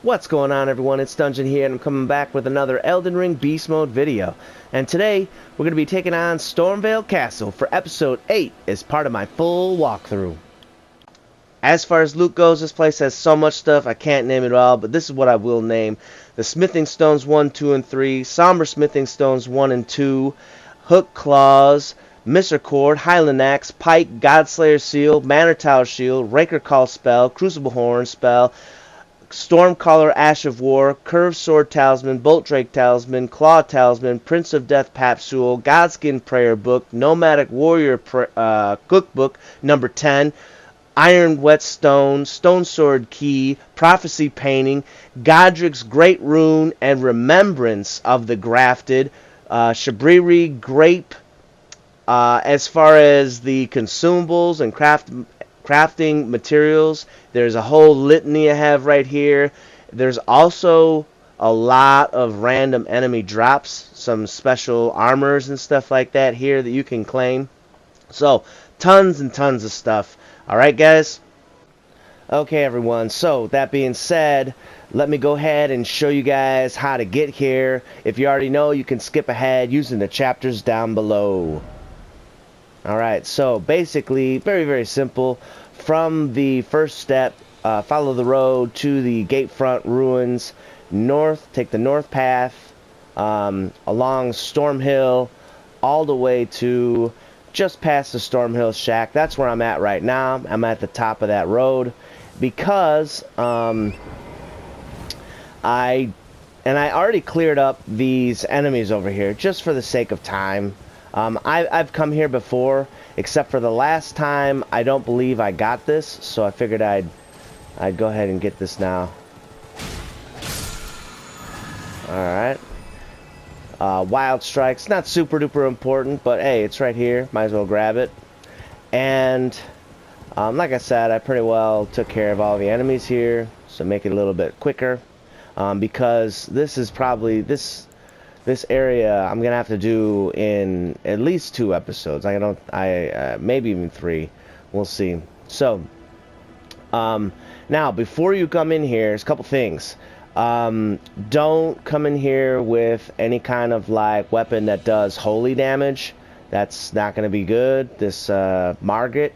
What's going on, everyone? It's Dungeon here, and I'm coming back with another Elden Ring Beast Mode video. And today, we're going to be taking on Stormveil Castle for Episode 8 as part of my full walkthrough. As far as loot goes, this place has so much stuff, I can't name it all, but this is what I will name. The Smithing Stones 1, 2, and 3, Somber Smithing Stones 1 and 2, Hookclaws, Misericorde, Highland Axe, Pike, Godslayer Seal, Manor Towershield, Rancorcall spell, Crucible Horn spell, Stormcaller Ash of War, Curved Sword Talisman, Boltdrake Talisman, Claw Talisman, Prince of Death Pustule, Godskin Prayerbook, Nomadic Warrior Cookbook number 10, Iron Whetstone, Stonesword Key, Prophecy Painting, Godrick's Great Rune, and Remembrance of the Grafted, Shabriri Grape. As far as the consumables and crafting materials, there's a whole litany I have right here. There's also a lot of random enemy drops, some special armors and stuff like that here that you can claim. So tons and tons of stuff. Alright, guys? Okay, everyone, so that being said, let me go ahead and show you guys how to get here. If you already know, you can skip ahead using the chapters down below. Alright, so basically, very, very simple. From the first step, follow the road to the gatefront ruins. North, take the north path along Stormhill all the way to just past the Stormhill shack. That's where I'm at right now. I'm at the top of that road because I already cleared up these enemies over here just for the sake of time. I've come here before, except for the last time. I don't believe I got this, so I figured I'd go ahead and get this now. Alright. Wild Strike's not super duper important, but hey, it's right here. Might as well grab it. And like I said, I pretty well took care of all the enemies here, so make it a little bit quicker. Because this is probably this area I'm gonna have to do in at least 2 episodes. Maybe even 3. We'll see. So now before you come in here, there's a couple things. Don't come in here with any kind of like weapon that does holy damage. That's not gonna be good. This Margit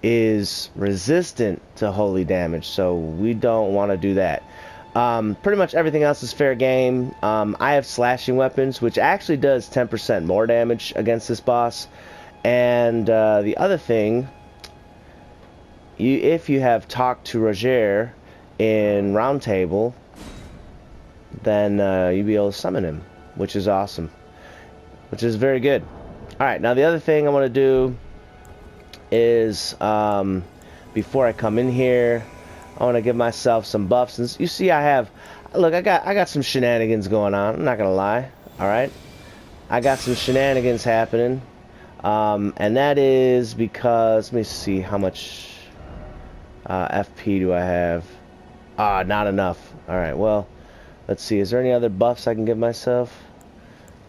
is resistant to holy damage, so we don't want to do that. Pretty much everything else is fair game. I have slashing weapons, which actually does 10% more damage against this boss. And the other thing, if you have talked to Roger in Round Table, then you'll be able to summon him, which is awesome, which is very good. Alright, now the other thing I want to do is, before I come in here, I want to give myself some buffs. And you see, I got some shenanigans going on. I'm not gonna lie. All right, I got some shenanigans happening, and that is because, let me see, how much FP do I have? Not enough. All right, well, let's see. Is there any other buffs I can give myself?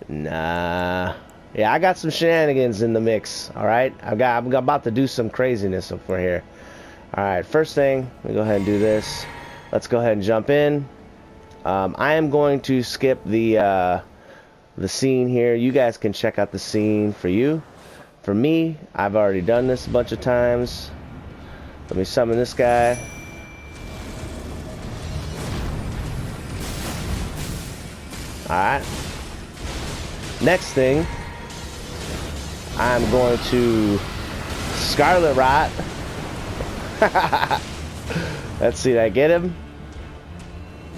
Nah. Yeah, I got some shenanigans in the mix. All right, I'm about to do some craziness over here. Alright, first thing, let me go ahead and do this. Let's go ahead and jump in. I am going to skip the scene here. You guys can check out the scene for you. For me, I've already done this a bunch of times. Let me summon this guy. Alright. Next thing, I'm going to Scarlet Rot. Let's see, did I get him?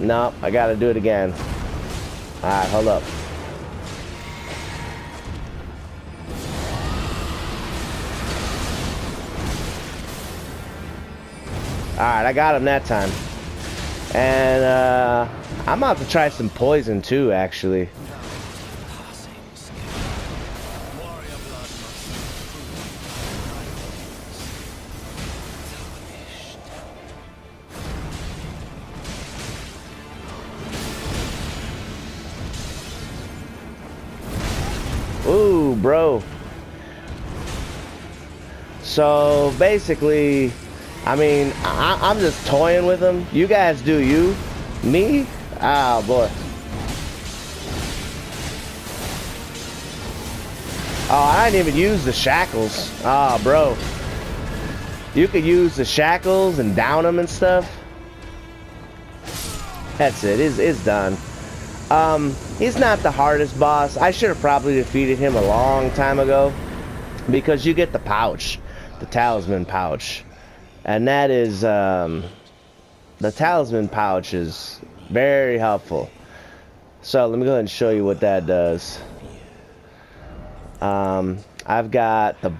No, I gotta do it again. Alright, hold up. Alright, I got him that time. And I'm about to try some poison too, actually. Ooh, bro. So basically, I mean, I'm just toying with them. You guys do you. Me? Ah, boy. Oh, I didn't even use the shackles. Ah, bro. You could use the shackles and down them and stuff. That's it. It's done. He's not the hardest boss. I should have probably defeated him a long time ago. Because you get the pouch. The Talisman pouch. And that is, the Talisman pouch is very helpful. So, let me go ahead and show you what that does. I've got the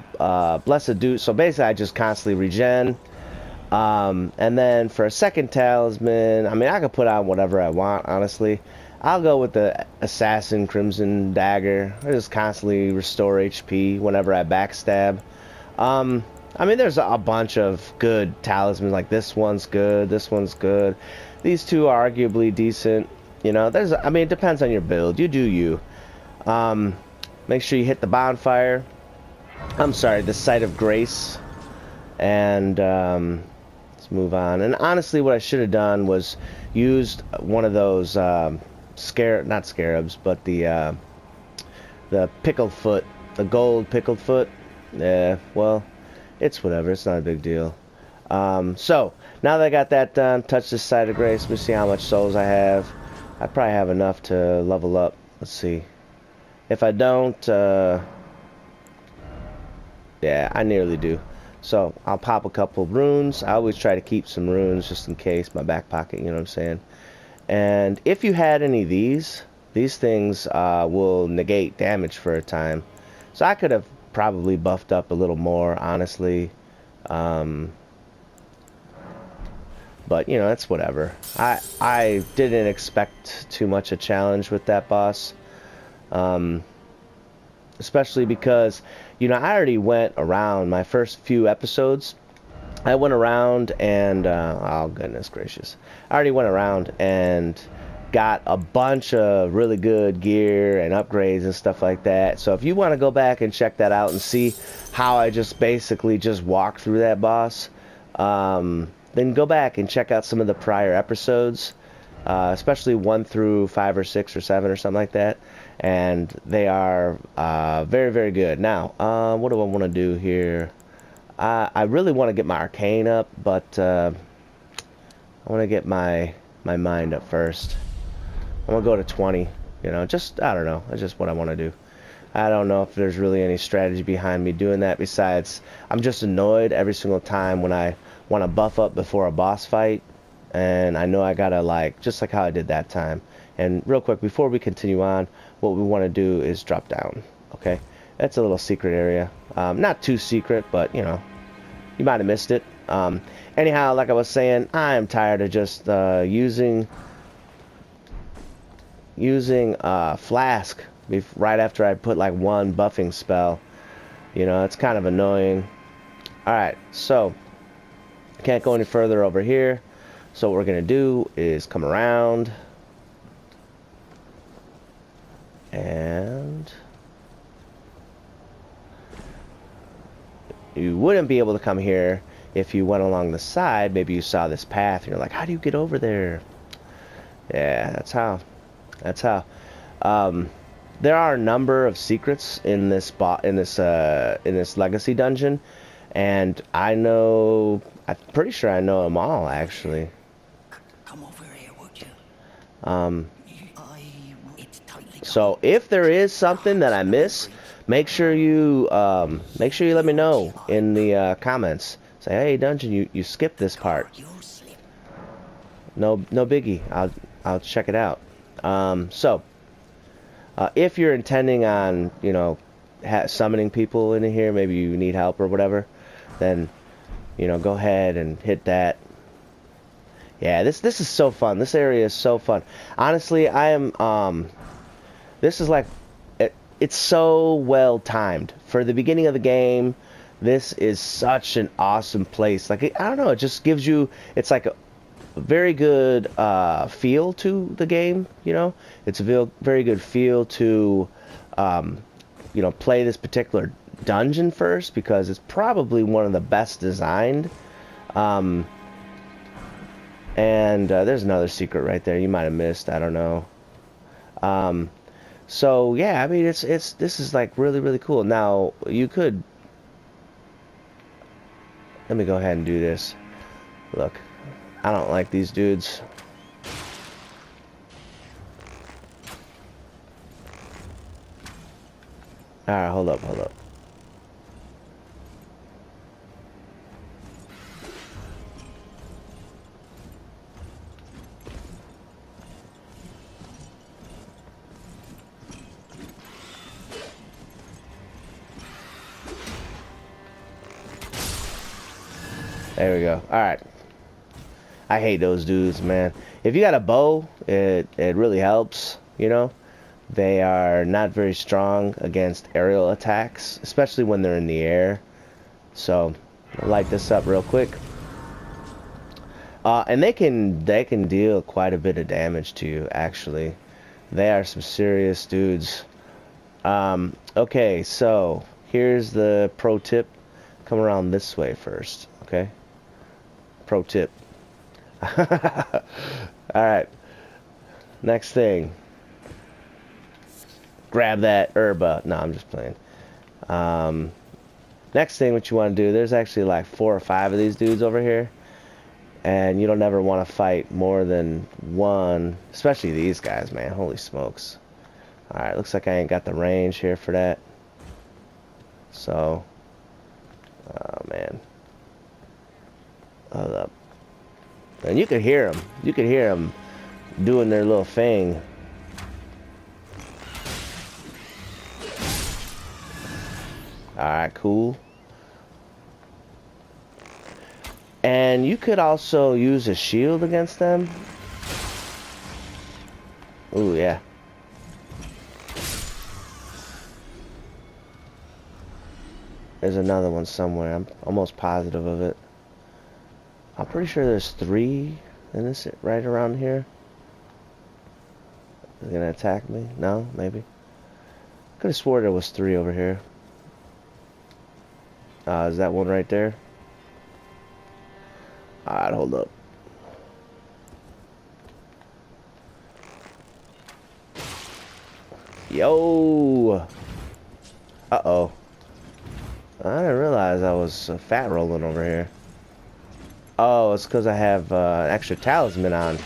Blessed Dew. So basically, I just constantly regen. And then for a second talisman, I mean, I could put on whatever I want, honestly. I'll go with the Assassin Crimson Dagger. I just constantly restore HP whenever I backstab. I mean, there's a bunch of good talismans. Like this one's good. This one's good. These two are arguably decent. You know, I mean, it depends on your build. You do you. Make sure you hit the bonfire. I'm sorry, the Site of Grace. And let's move on. And honestly, what I should have done was used one of those not scarabs, but the pickled foot, the gold pickled foot. Yeah, well, it's whatever. It's not a big deal. So now that I got that done, touch this Site of Grace. Let me see how much souls I have. I probably have enough to level up. Let's see. If I don't, yeah, I nearly do. So I'll pop a couple runes. I always try to keep some runes just in case, my back pocket, you know what I'm saying? And if you had any of these things will negate damage for a time. So I could have probably buffed up a little more, honestly. But, you know, that's whatever. I didn't expect too much a challenge with that boss. Especially because, you know, I already went around my first few episodes. I went around and, oh goodness gracious. I already went around and got a bunch of really good gear and upgrades and stuff like that. So if you want to go back and check that out and see how I just basically just walked through that boss, then go back and check out some of the prior episodes. Especially 1 through 5 or 6 or 7 or something like that, and they are very, very good. Now, what do I want to do here? I really want to get my arcane up, but I want to get my mind up first. I want to go to 20. You know, just I don't know. That's just what I want to do. I don't know if there's really any strategy behind me doing that. Besides, I'm just annoyed every single time when I want to buff up before a boss fight. And I know I gotta, like, just like how I did that time. And real quick, before we continue on, what we want to do is drop down. Okay? That's a little secret area. Not too secret, but, you know, you might have missed it. Anyhow, like I was saying, I am tired of just using Flask right after I put, like, one buffing spell. You know, it's kind of annoying. Alright, so, can't go any further over here. So what we're going to do is come around and you wouldn't be able to come here if you went along the side. Maybe you saw this path and you're like, how do you get over there? Yeah, that's how. There are a number of secrets in this legacy dungeon, and I'm pretty sure I know them all, actually. So if there is something that I miss, make sure you let me know in the comments. Say, hey, dungeon, you skipped this part. No biggie. I'll check it out. So if you're intending on, you know, summoning people into here, maybe you need help or whatever, then, you know, go ahead and hit that. Yeah, this is so fun. This area is so fun. Honestly, I am this is like it's so well timed for the beginning of the game. This is such an awesome place. Like, I don't know, it just gives you, it's like a very good feel to the game, you know. It's a very good feel to you know, play this particular dungeon first, because it's probably one of the best designed. And there's another secret right there you might have missed. I don't know. So yeah, I mean, this is like really cool. Now you could, let me go ahead and do this. Look, I don't like these dudes. All right, hold up. There we go. Alright. I hate those dudes, man. If you got a bow, it really helps, you know? They are not very strong against aerial attacks, especially when they're in the air. So, I'll light this up real quick. And they can deal quite a bit of damage to you, actually. They are some serious dudes. Okay, so, here's the pro tip. Come around this way first, okay? Pro tip. Alright. Next thing. Grab that herba. No, I'm just playing. Next thing what you want to do, there's actually like 4 or 5 of these dudes over here. And you don't ever want to fight more than one. Especially these guys, man. Holy smokes. Alright, looks like I ain't got the range here for that. So. Oh, man. Hold up. And you could hear them. You could hear them doing their little thing. Alright, cool. And you could also use a shield against them. Ooh, yeah. There's another one somewhere. I'm almost positive of it. I'm pretty sure there's 3 in this right around here. Is it gonna attack me? No, maybe. Could have swore there was 3 over here. Is that one right there? Alright, hold up. Yo! Uh-oh. I didn't realize I was fat rolling over here. Oh, it's because I have extra talisman on.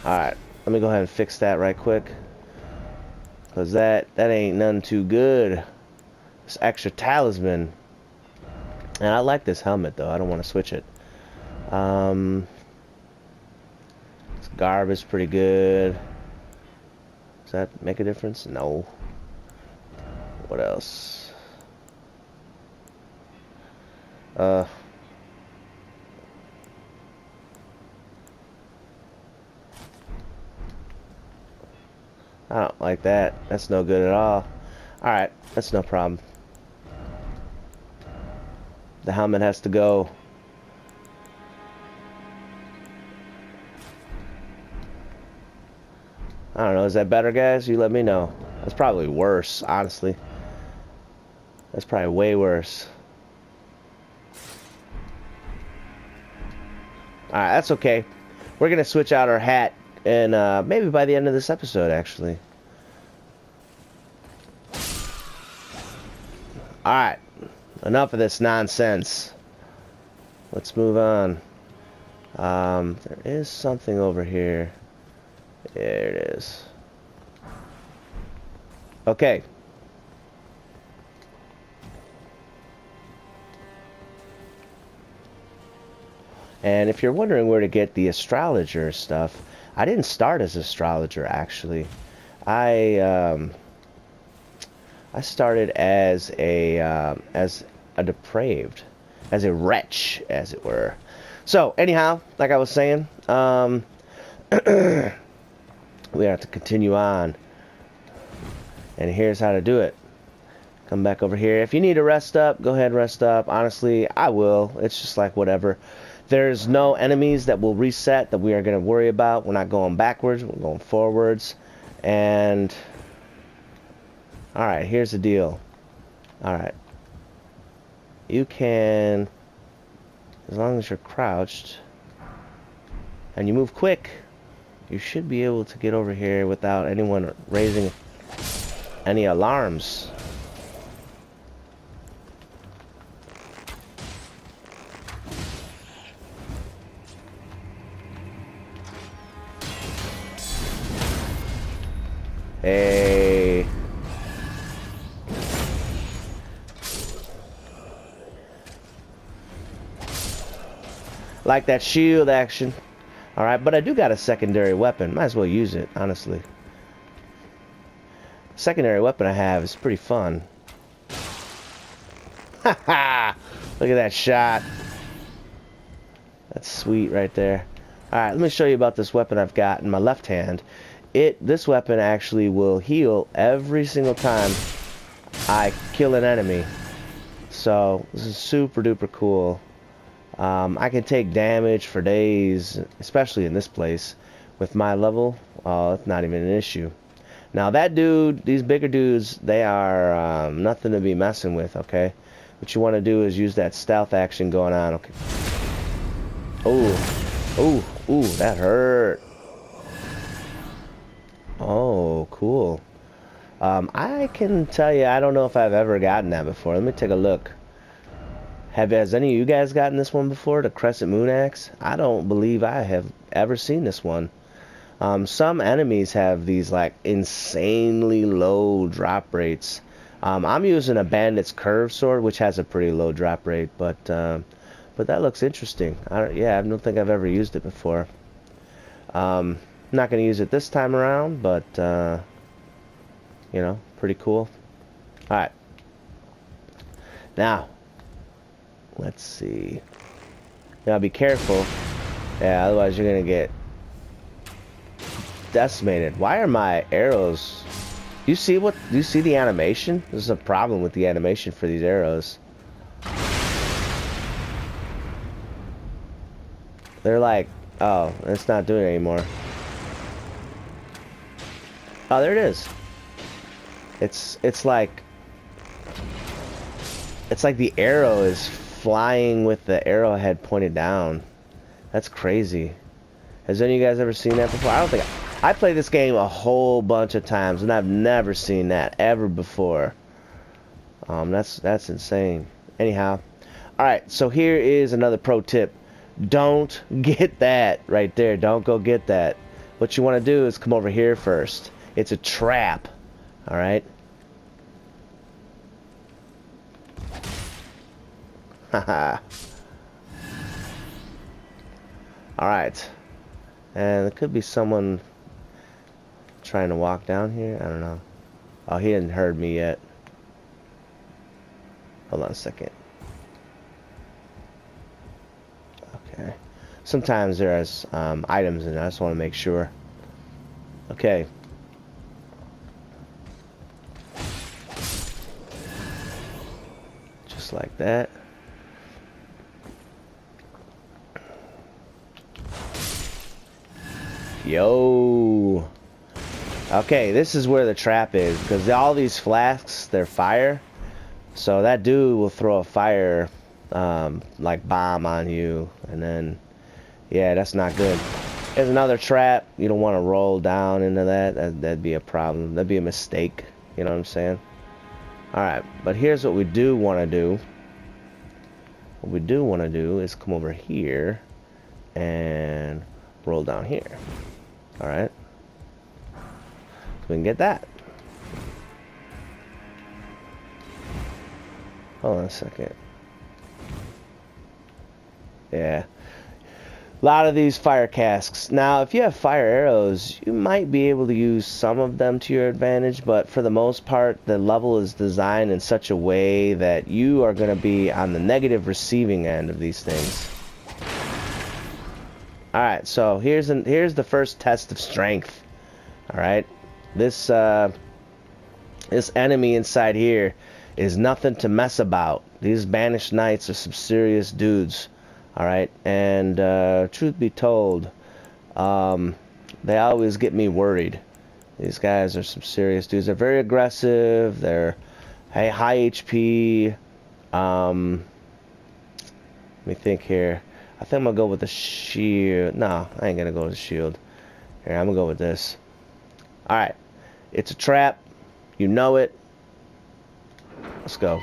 Alright, let me go ahead and fix that right quick. Because that ain't none too good. This extra talisman. And I like this helmet though, I don't want to switch it. This garb is pretty good. Does that make a difference? No. What else? I don't like that. That's no good at all. Alright, that's no problem. The helmet has to go. I don't know, is that better, guys? You let me know. That's probably worse, honestly. That's probably way worse. Alright, that's okay. We're gonna switch out our hat, and maybe by the end of this episode, actually. Alright. Enough of this nonsense. Let's move on. There is something over here. There it is. Okay. And if you're wondering where to get the astrologer stuff, I didn't start as astrologer actually. I started as a depraved, as a wretch, as it were. So anyhow, like I was saying, we have to continue on. And here's how to do it. Come back over here. If you need to rest up, go ahead and rest up. Honestly, I will. It's just like whatever. There's no enemies that will reset that we are going to worry about. We're not going backwards. We're going forwards. And alright, here's the deal. Alright. you can, as long as you're crouched and you move quick, you should be able to get over here without anyone raising any alarms. Hey. Like that shield action. Alright, but I do got a secondary weapon. Might as well use it, honestly. Secondary weapon I have is pretty fun. Haha! Look at that shot. That's sweet right there. Alright, let me show you about this weapon I've got in my left hand. This weapon actually will heal every single time I kill an enemy. So, this is super duper cool. I can take damage for days, especially in this place. With my level, it's not even an issue. Now that dude, these bigger dudes, they are nothing to be messing with, okay? What you want to do is use that stealth action going on, okay? Oh, ooh, that hurt. Oh, cool. I can tell you, I don't know if I've ever gotten that before. Let me take a look. Has any of you guys gotten this one before, the Crescent Moon Axe? I don't believe I have ever seen this one. Some enemies have these like insanely low drop rates. I'm using a Bandit's Curve Sword, which has a pretty low drop rate, but that looks interesting. Yeah, I don't think I've ever used it before. I'm not going to use it this time around, but you know, pretty cool. All right, now. Let's see. Now be careful. Yeah, otherwise you're gonna get decimated. Why are my arrows? Do you see the animation? There's a problem with the animation for these arrows. They're like, oh, it's not doing it anymore. Oh, there it is. It's like the arrow is flying with the arrowhead pointed down. That's crazy. Has any of you guys ever seen that before? I don't think I played this game a whole bunch of times and I've never seen that ever before. That's insane. Anyhow, all right. So here is another pro tip. Don't get that right there. Don't go get that. What you want to do is come over here first. It's a trap. All right. Haha. Alright. And there could be someone trying to walk down here. I don't know. Oh, he hadn't heard me yet. Hold on a second. Okay. Sometimes there's items in there. I just want to make sure. Okay. Just like that. Yo. Okay, this is where the trap is, because all these flasks, they're fire. So that dude will throw a fire like bomb on you, and then yeah, that's not good. There's another trap. You don't want to roll down into that. That'd be a problem. That'd be a mistake. You know what I'm saying? Alright, but here's what we do want to do. What we do want to do is come over here and roll down here. Alright. So we can get that. Hold on a second. Yeah. A lot of these fire casks. Now, if you have fire arrows, you might be able to use some of them to your advantage, but for the most part, the level is designed in such a way that you are going to be on the negative receiving end of these things. Alright, so here's the first test of strength. Alright, this enemy inside here is nothing to mess about. These banished knights are some serious dudes. Alright, and truth be told, they always get me worried. These guys are some serious dudes. They're very aggressive. They're high HP. Let me think here. I think I'm gonna go with the shield. No, I ain't gonna go with the shield. Here, I'm gonna go with this. Alright. It's a trap. You know it. Let's go.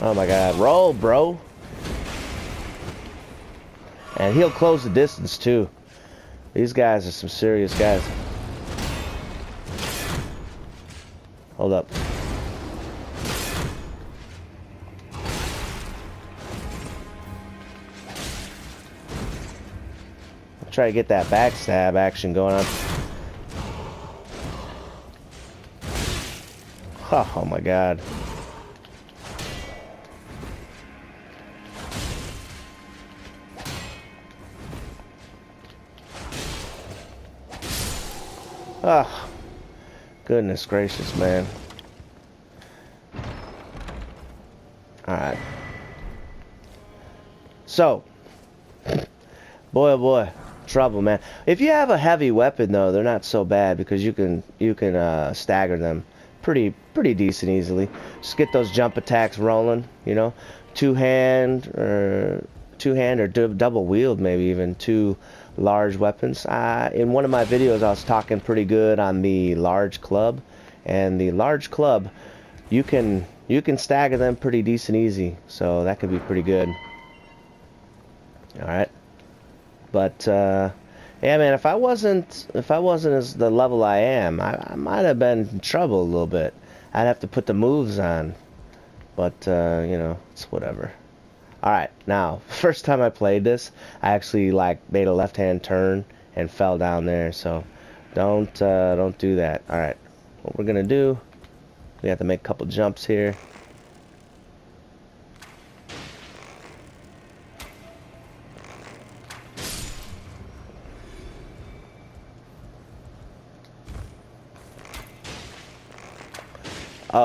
Oh my god. Roll, bro. And he'll close the distance too. These guys are some serious guys. Hold up. I'll try to get that backstab action going on. Oh my god. Oh, goodness gracious, man. Alright. So, boy oh boy, trouble, man. If you have a heavy weapon though, they're not so bad because you can stagger them pretty decent easily. Just get those jump attacks rolling, you know. Two-hand or double wield, maybe even two large weapons. In one of my videos I was talking pretty good on the large club, and the large club you can stagger them pretty decent easy, so that could be pretty good. Alright. But yeah, man, if I wasn't as the level I am, I might have been in trouble a little bit. I'd have to put the moves on. But you know, it's whatever. Alright, now, first time I played this, I actually made a left-hand turn and fell down there, so don't do that. Alright, what we're gonna do, we have to make a couple jumps here.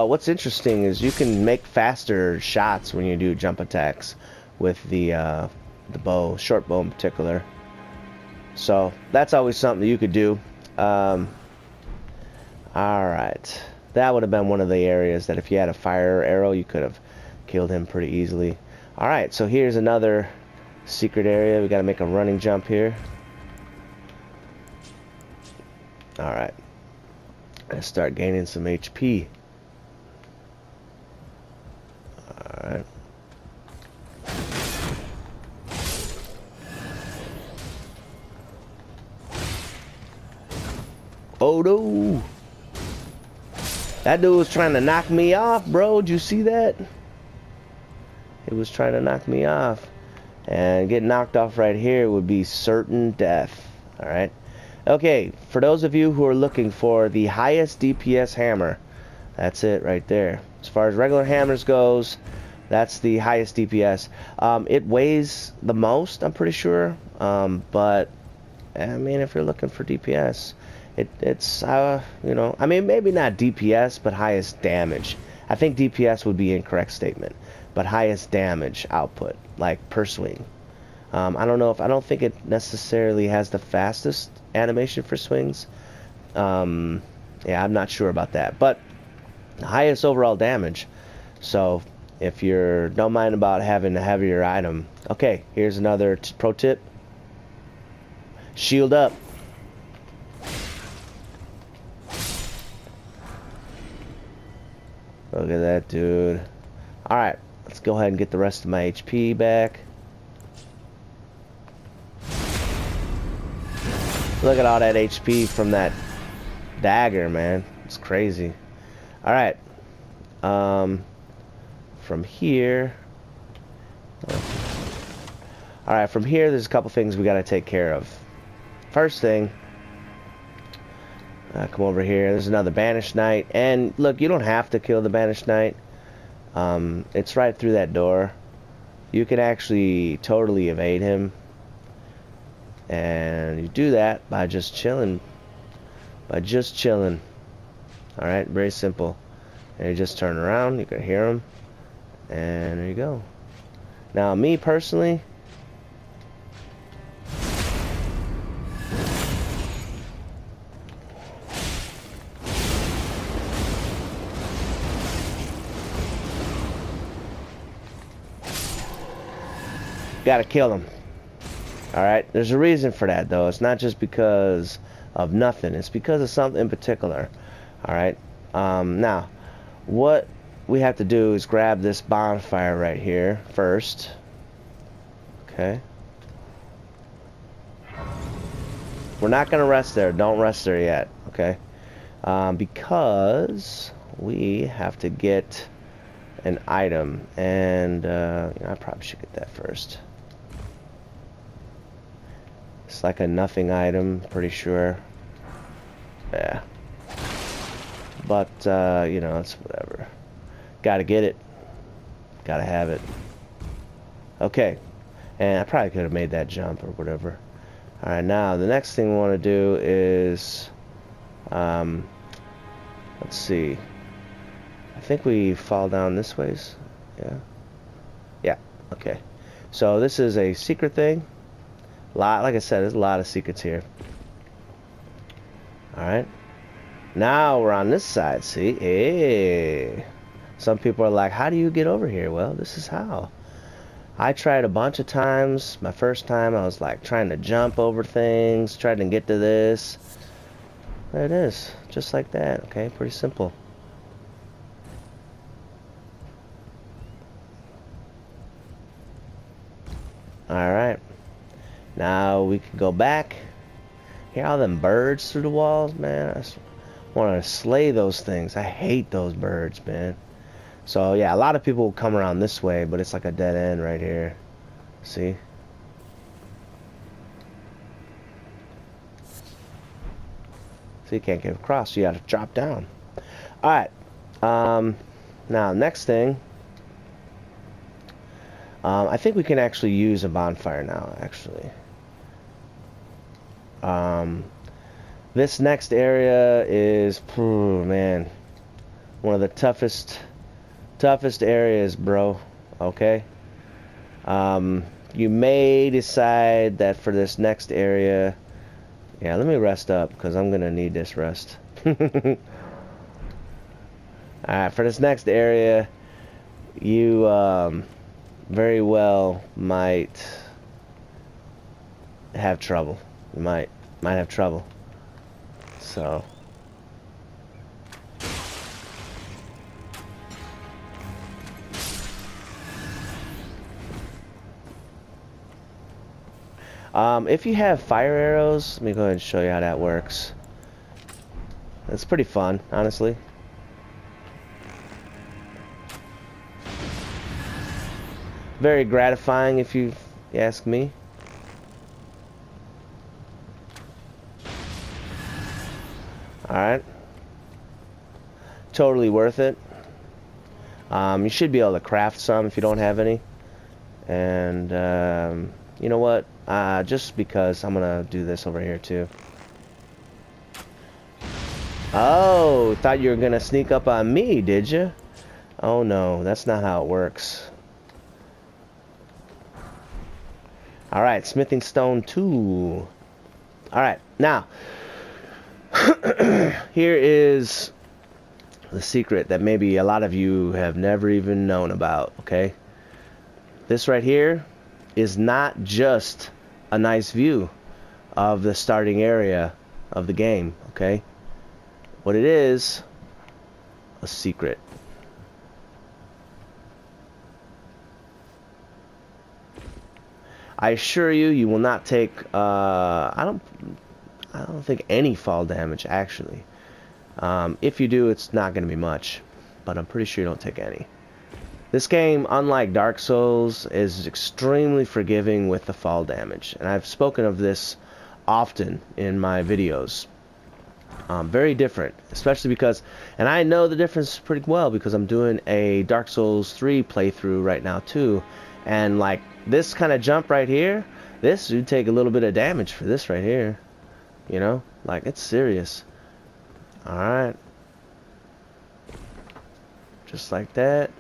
What's interesting is you can make faster shots when you do jump attacks with the bow, short bow in particular. So that's always something that you could do. Alright, that would have been one of the areas that if you had a fire arrow you could have killed him pretty easily. Alright, so here's another secret area. We gotta make a running jump here. Alright, let's start gaining some HP. Alright. Oh no! That dude was trying to knock me off, bro. Did you see that? He was trying to knock me off. And getting knocked off right here would be certain death. Alright. Okay, for those of you who are looking for the highest DPS hammer, that's it right there. As far as regular hammers goes, that's the highest DPS. It weighs the most, I'm pretty sure. But I mean, if you're looking for DPS, it's you know, I mean, maybe not DPS, but highest damage. I think DPS would be an incorrect statement, but highest damage output, like per swing. I don't think it necessarily has the fastest animation for swings. Yeah, I'm not sure about that, but the highest overall damage. So if you don't mind about having a heavier item. Okay, here's another pro tip. Shield up. Look at that, dude. Alright, let's go ahead and get the rest of my HP back. Look at all that HP from that dagger, man. It's crazy. Alright. From here. Alright, from here there's a couple things we gotta take care of. First thing, come over here. There's another Banished Knight. And look, you don't have to kill the Banished Knight. It's right through that door. You can actually totally evade him. And you do that by just chilling. Alright, very simple. And you just turn around, you can hear him. And there you go. Now, me personally, Gotta kill them. Alright? There's a reason for that, though. It's not just because of nothing. It's because of something in particular. Alright? Now, what we have to do is grab this bonfire right here first. Okay. We're not going to rest there. Don't rest there yet. Okay? Because we have to get an item. And I probably should get that first. It's like a nothing item, pretty sure. Yeah. But, you know, it's whatever. Gotta get it. Gotta have it. Okay. And I probably could have made that jump or whatever. Alright, now, the next thing we want to do is... let's see. I think we fall down this ways. Yeah. Yeah, okay. So, this is a secret thing. Like I said, there's a lot of secrets here. Alright. Now we're on this side, see? Hey. Some people are like, how do you get over here? Well, this is how. I tried a bunch of times. My first time I was like trying to jump over things, trying to get to this. There it is. Just like that, okay? Pretty simple. Alright. Now we can go back. Hear all them birds through the walls, man? I just want to slay those things. I hate those birds, man. So yeah, a lot of people will come around this way, but it's like a dead end right here. See? So you can't get across. You got to drop down. All right. Now next thing. I think we can actually use a bonfire now. Actually. This next area is, man, one of the toughest areas, bro. Okay. You may decide that for this next area, yeah, let me rest up because I'm gonna need this rest. Alright, for this next area, you very well might have trouble. You might have trouble. So if you have fire arrows, let me go ahead and show you how that works. It's pretty fun, honestly. Very gratifying if you ask me. Alright. Totally worth it. You should be able to craft some if you don't have any. And you know what? Just because I'm gonna do this over here too. Oh, thought you were gonna sneak up on me, did you? Oh no, that's not how it works. Alright, smithing stone 2. Alright, now here is the secret that maybe a lot of you have never even known about, okay? This right here is not just a nice view of the starting area of the game, okay? What it is, a secret. I assure you, you will not take, I don't think any fall damage, actually. If you do, it's not going to be much, but I'm pretty sure you don't take any. This game, unlike Dark Souls, is extremely forgiving with the fall damage, and I've spoken of this often in my videos. Very different, especially because, and I know the difference pretty well because I'm doing a Dark Souls 3 playthrough right now too, and like this kind of jump right here, this would take a little bit of damage for this right here, you know, like it's serious. Alright, just like that.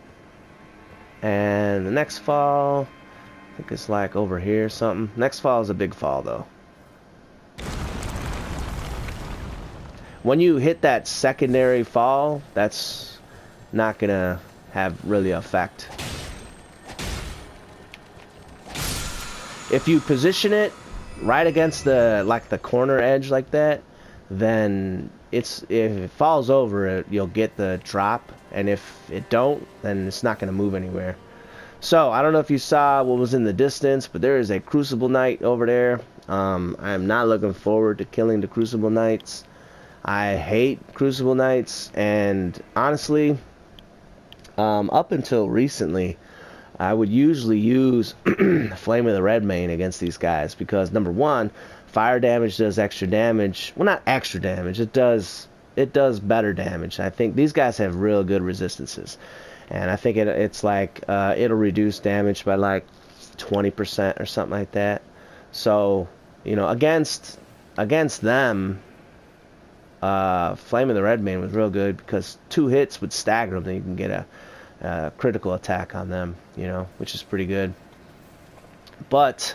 And the next fall, I think it's like over here or something. Next fall is a big fall though. When you hit that secondary fall, that's not gonna have really effect. if you position it right against the corner edge like that, then if it falls over, you'll get the drop, and if it don't, then it's not going to move anywhere. So I don't know if you saw what was in the distance, but there is a Crucible Knight over there. I am not looking forward to killing the Crucible Knights. I hate Crucible Knights, and honestly, up until recently, I would usually use Flame of the Red Mane against these guys because, number one, fire damage does extra damage. Well, not extra damage. It does better damage. I think these guys have real good resistances, and I think it's like it'll reduce damage by like 20% or something like that. So, you know, against them, Flame of the Red Mane was real good because 2 hits would stagger them. Then you can get a critical attack on them, you know, which is pretty good. But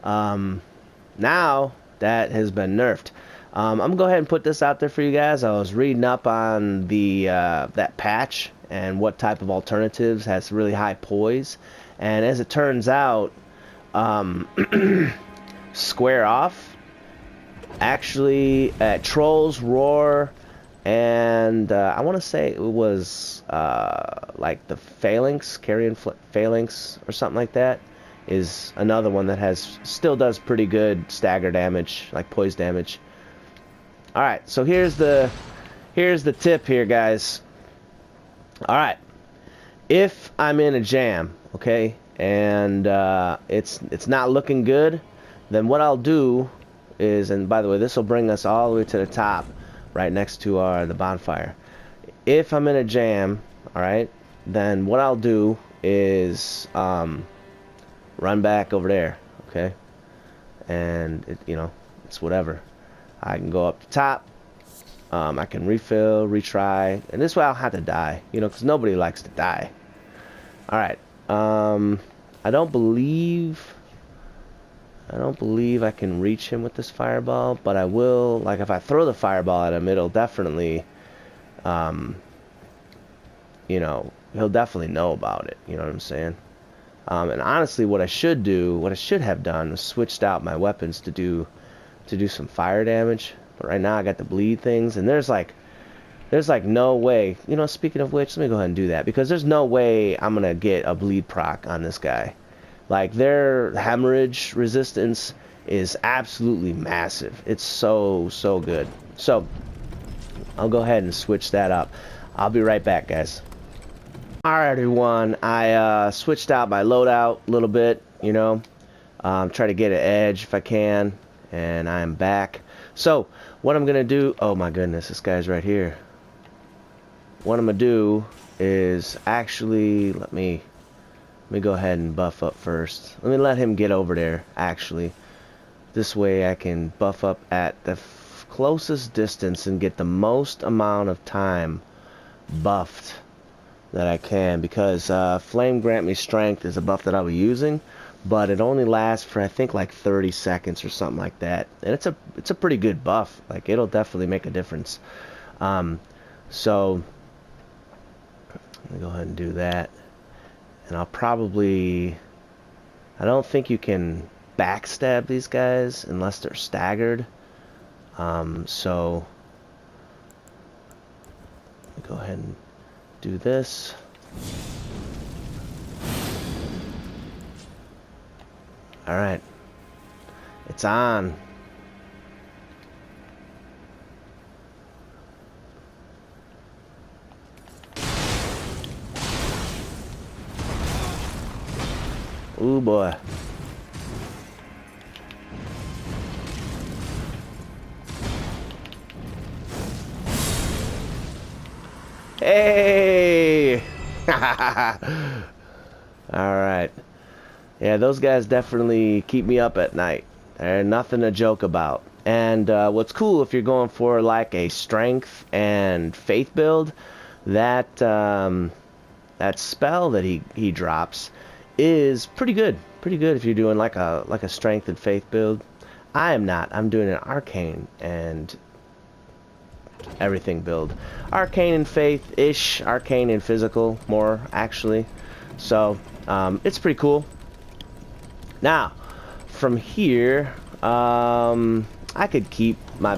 now that has been nerfed. I'm gonna go ahead and put this out there for you guys. I was reading up on the that patch and what type of alternatives has really high poise, and as it turns out, Square Off actually at Trolls Roar, and I want to say it was like the Phalanx, Carrion Phalanx or something like that, is another one that still does pretty good stagger damage, like poise damage. Alright, so here's the tip here, guys. Alright, if I'm in a jam, okay, and it's not looking good, then what I'll do is, and by the way, this will bring us all the way to the top, right next to the bonfire. If I'm in a jam, alright, then what I'll do is run back over there, okay, and you know, it's whatever. I can go up the top, I can refill, retry, and this way I'll have to die, you know, because nobody likes to die. Alright, I don't believe I can reach him with this fireball, but I will, like, if I throw the fireball at him, it'll definitely, you know, he'll definitely know about it, you know what I'm saying? And honestly, what I should have done was switched out my weapons to do some fire damage, but right now I got the bleed things, and there's like no way, you know, speaking of which, let me go ahead and do that, because there's no way I'm gonna get a bleed proc on this guy. Like, their hemorrhage resistance is absolutely massive. It's so good. So I'll go ahead and switch that up. I'll be right back, guys. Alright, everyone, I switched out my loadout a little bit, you know, try to get an edge if I can, and I'm back. So what I'm gonna do, oh my goodness, this guy's right here. What I'm gonna do is actually, let me go ahead and buff up first. Let me let him get over there, actually. This way I can buff up at the closest distance and get the most amount of time buffed that I can, because Flame Grant Me Strength is a buff that I'll be using, but it only lasts for, I think, like 30 seconds or something like that, and it's a pretty good buff. Like, it'll definitely make a difference. So let me go ahead and do that, and I'll probably, I don't think you can backstab these guys unless they're staggered, so let me go ahead and do this. Alright, it's on. Ooh boy. Hey! Alright. Yeah, those guys definitely keep me up at night. They're nothing to joke about. And what's cool, if you're going for like a strength and faith build, that that spell that he drops is pretty good. Pretty good if you're doing like a strength and faith build. I am not. I'm doing an arcane and everything build. Arcane and faith-ish, arcane and physical more, actually. So, it's pretty cool. Now, from here, I could keep my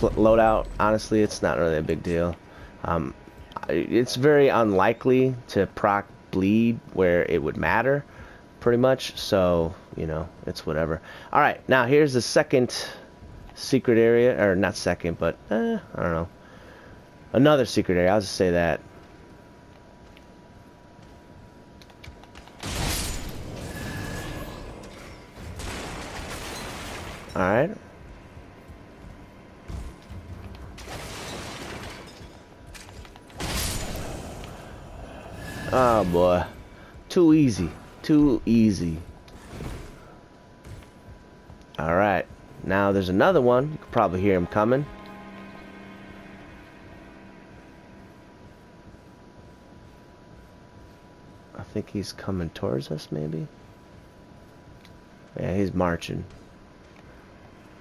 loadout. Honestly, it's not really a big deal. It's very unlikely to proc bleed where it would matter, pretty much. So, you know, it's whatever. Alright, now here's the second secret area. Or not second, but, I don't know. Another secret area, I'll just say that. Alright. Oh boy. Too easy. Too easy. Alright. Now there's another one. You can probably hear him coming. I think he's coming towards us, maybe? Yeah, he's marching.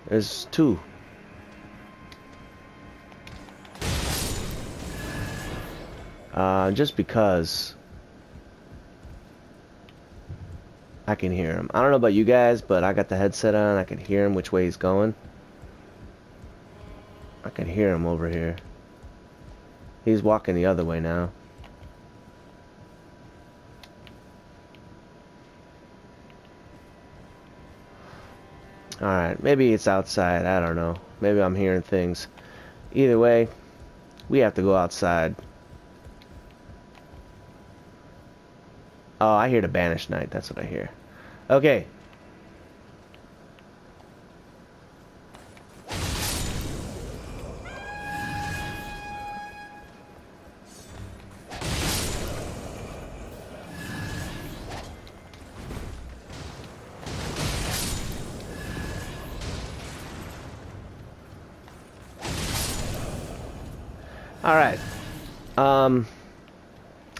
There's two. Just because I can hear him. I don't know about you guys, but I got the headset on. I can hear him which way he's going. I can hear him over here. He's walking the other way now. Alright, maybe it's outside. I don't know. Maybe I'm hearing things. Either way, we have to go outside. Oh, I hear the Banished Knight. That's what I hear. Okay. Alright.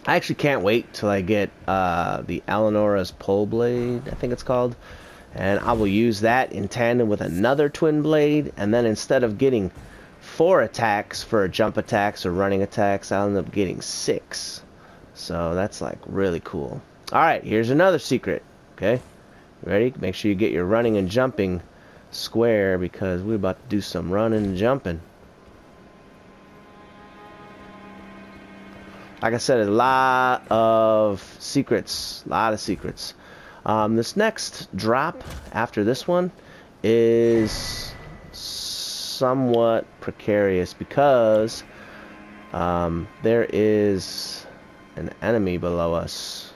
I actually can't wait till I get the Eleonora's Pole Blade, I think it's called. And I will use that in tandem with another Twin Blade. And then instead of getting 4 attacks for jump attacks or running attacks, I'll end up getting 6. So that's like really cool. Alright, here's another secret. Okay? Ready? Make sure you get your running and jumping square because we're about to do some running and jumping. Like I said, a lot of secrets. A lot of secrets. This next drop after this one is somewhat precarious because there is an enemy below us.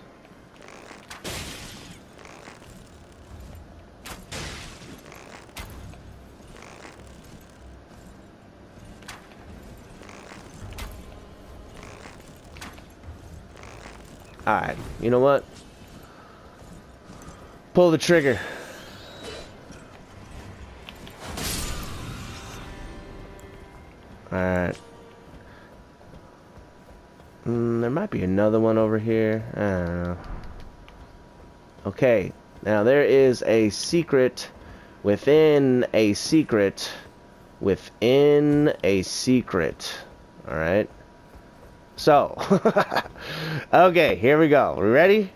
Alright, you know what? Pull the trigger. Alright. There might be another one over here. I don't know. Okay, now there is a secret within a secret within a secret. Alright. So, okay, here we go. We ready?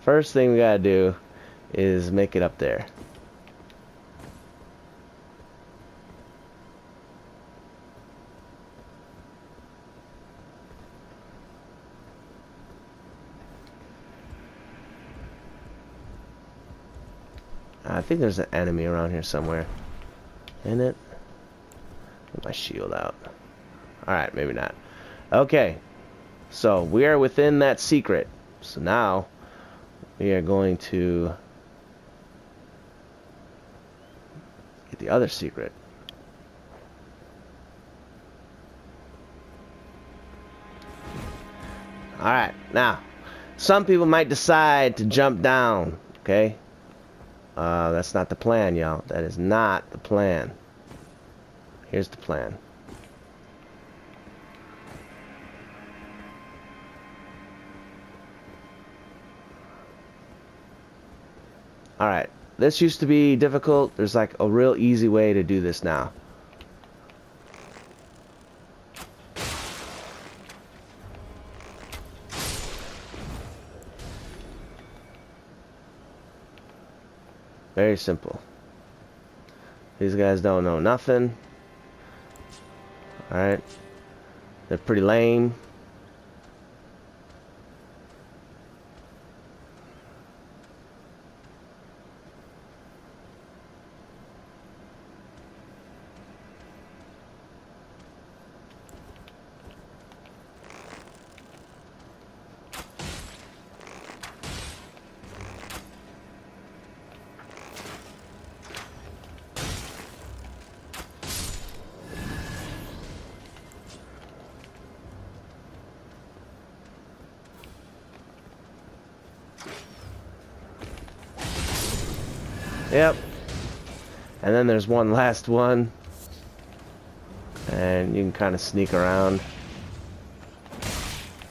First thing we gotta do is make it up there. I think there's an enemy around here somewhere. Isn't it? Get my shield out. Alright, maybe not. Okay. So, we are within that secret. So now, we are going to get the other secret. Alright, now, some people might decide to jump down, okay? That's not the plan, y'all. That is not the plan. Here's the plan. Alright, this used to be difficult. There's like a real easy way to do this now. Very simple. These guys don't know nothing. Alright. They're pretty lame. Yep. And then there's one last one. And you can kind of sneak around.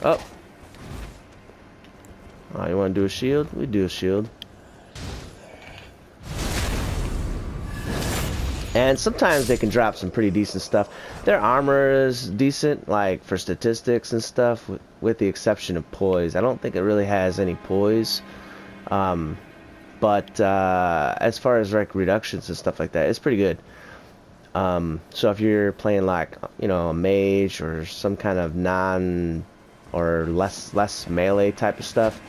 Oh. Oh, you want to do a shield? We do a shield. And sometimes they can drop some pretty decent stuff. Their armor is decent, like for statistics and stuff, with the exception of poise. I don't think it really has any poise. But as far as like reductions and stuff like that, it's pretty good. So if you're playing like, you know, a mage or some kind of non or less melee type of stuff,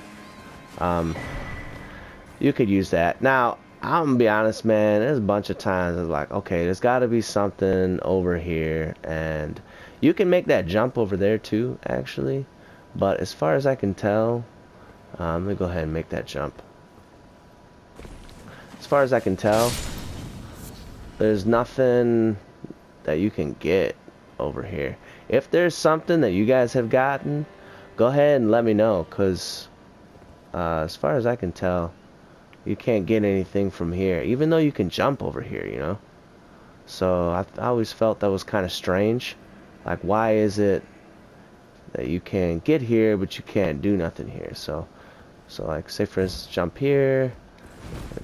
you could use that. Now, I'm gonna be honest, man, there's a bunch of times it's like, okay, there's got to be something over here, and you can make that jump over there too, actually. But as far as I can tell, let me go ahead and make that jump. As far as I can tell, there's nothing that you can get over here. If there's something that you guys have gotten, go ahead and let me know, because as far as I can tell, you can't get anything from here, even though you can jump over here, you know. So I always felt that was kind of strange. Like, why is it that you can get here but you can't do nothing here? So like, say for instance, jump here,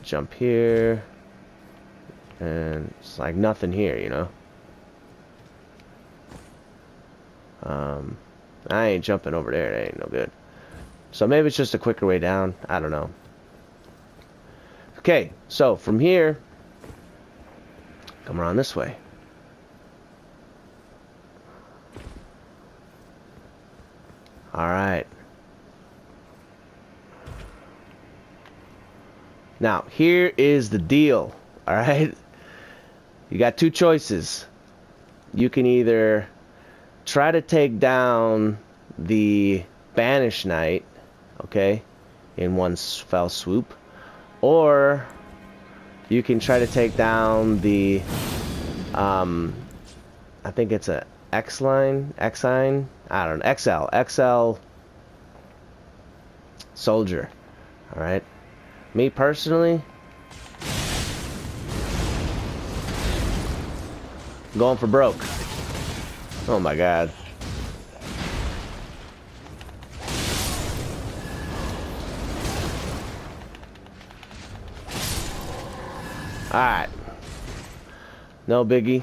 jump here, and it's like nothing here, you know. I ain't jumping over there. That ain't no good. So maybe it's just a quicker way down. I don't know. Okay, so from here, come around this way. Alright. Now, here is the deal. Alright? You got two choices. You can either try to take down the Banished Knight, okay, in one fell swoop. Or you can try to take down the, I think it's a X-line, I don't know, XL soldier. Alright. Me personally, going for broke. Oh my god. Alright. No biggie.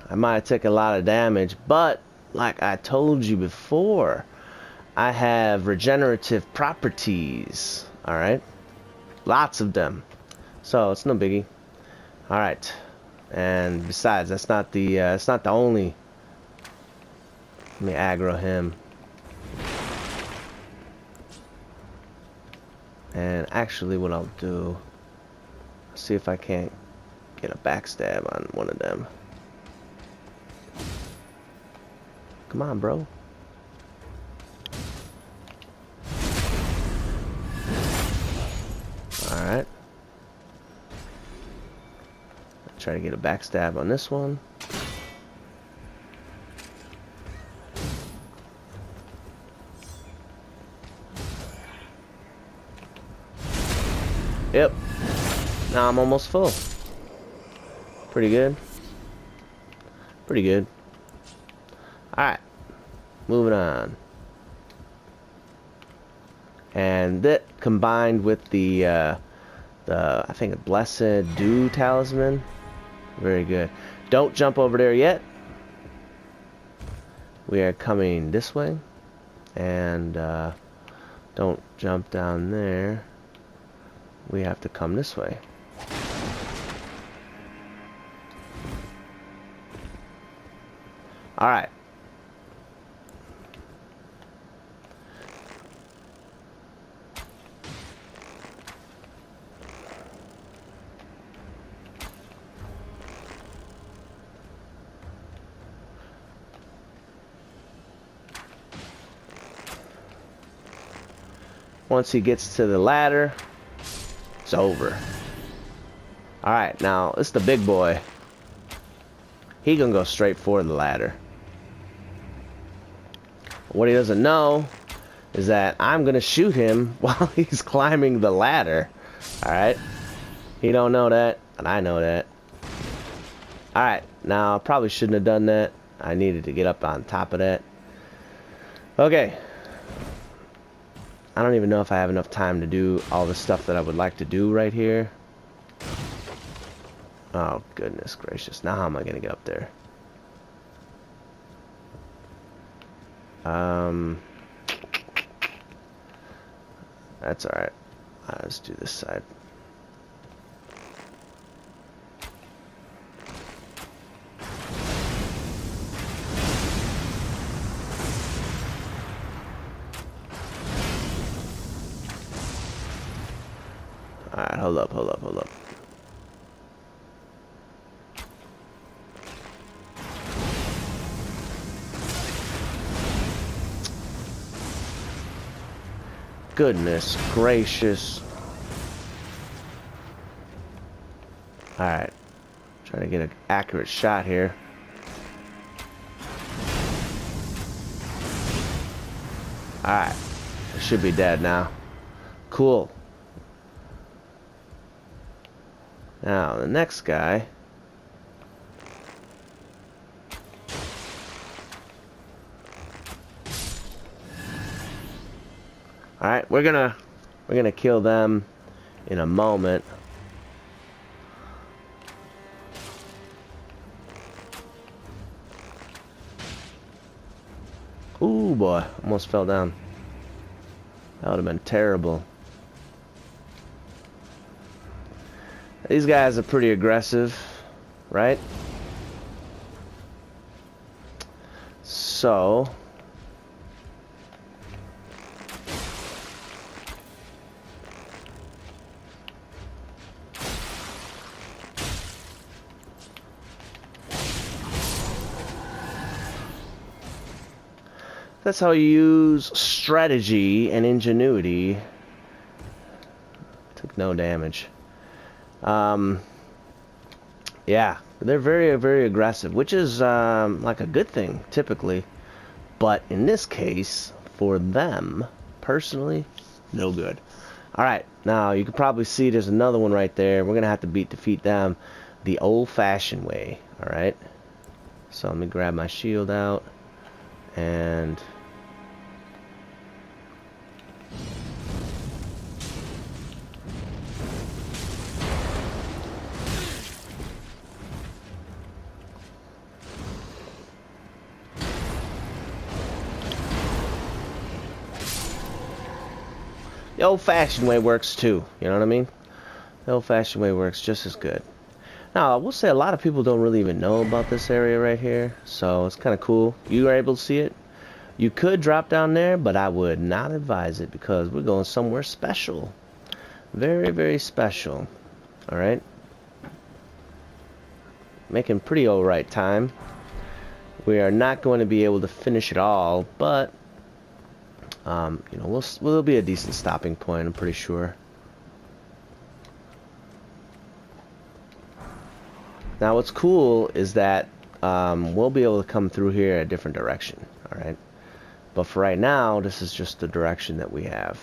I might have taken a lot of damage, but like I told you before, I have regenerative properties. Alright? Lots of them. So it's no biggie. Alright. And besides, that's not the it's not the only. Let me aggro him. And actually what I'll do, see if I can't get a backstab on one of them. Come on, bro. Alright. Try to get a backstab on this one. Yep. Now I'm almost full. Pretty good. Pretty good. Alright. Moving on. And that combined with the I think a Blessed Dew Talisman. Very good. Don't jump over there yet. We are coming this way. And don't jump down there. We have to come this way. Alright. Once he gets to the ladder, it's over. Alright, now it's the big boy. He gonna go straight for the ladder. What he doesn't know is that I'm gonna shoot him while he's climbing the ladder. Alright? He don't know that, and I know that. Alright, now I probably shouldn't have done that. I needed to get up on top of that. Okay. I don't even know if I have enough time to do all the stuff that I would like to do right here. Oh, goodness gracious. Now how am I going to get up there? That's alright. Let's do this side. Alright, hold up. Goodness gracious. Alright. Trying to get an accurate shot here. Alright. It should be dead now. Cool. Now, the next guy. Alright, we're gonna kill them in a moment. Ooh boy, almost fell down. That would have been terrible. These guys are pretty aggressive, right? So that's how you use strategy and ingenuity. Took no damage. Yeah, they're very, very aggressive, which is like a good thing typically, but in this case, for them personally, no good. All right, now you can probably see there's another one right there. We're gonna have to defeat them the old-fashioned way. All right, so let me grab my shield out and. The old-fashioned way works too, you know what I mean? The old-fashioned way works just as good. Now, I will say a lot of people don't really even know about this area right here, so it's kind of cool. You are able to see it. You could drop down there, but I would not advise it because we're going somewhere special. Very, very special. Alright? Making pretty alright time. We are not going to be able to finish it all, but you know, we'll be a decent stopping point, I'm pretty sure. Now what's cool is that we'll be able to come through here a different direction, alright? But for right now, this is just the direction that we have.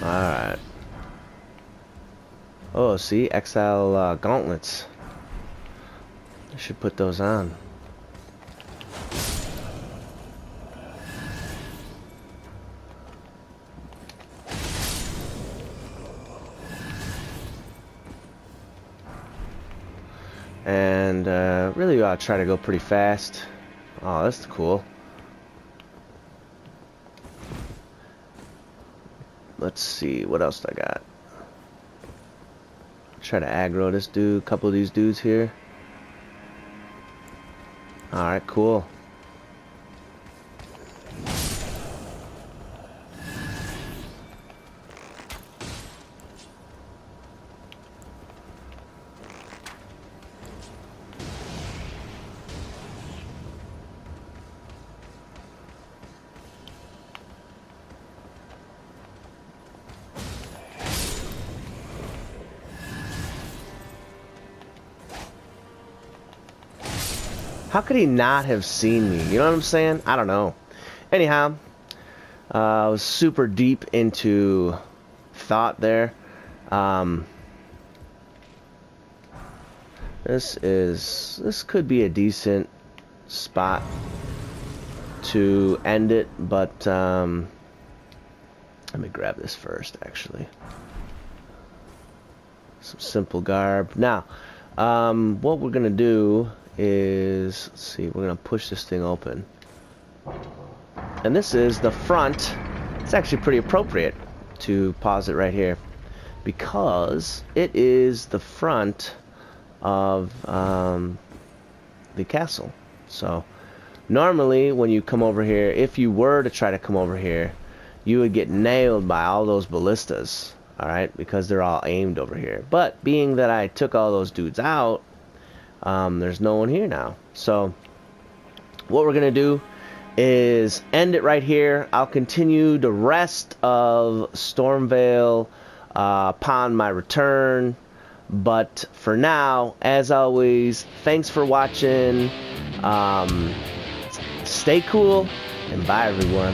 Alright. Oh, see? Exile gauntlets. I should put those on. And really I'll try to go pretty fast. Oh, that's cool. Let's see, what else do I got? Try to aggro this dude, a couple of these dudes here. Alright, cool. How could he not have seen me? You know what I'm saying? I don't know. Anyhow, I was super deep into thought there. This could be a decent spot to end it, but let me grab this first, actually. Some simple garb. Now, what we're gonna do is, let's see, we're gonna push this thing open, and this is the front. It's actually pretty appropriate to pause it right here because it is the front of the castle. So normally when you come over here, if you were to try to come over here, you would get nailed by all those ballistas, alright, because they're all aimed over here. But being that I took all those dudes out, there's no one here now. So what we're gonna do is end it right here. I'll continue the rest of Stormveil upon my return, but for now, as always, thanks for watching. Stay cool, and bye everyone.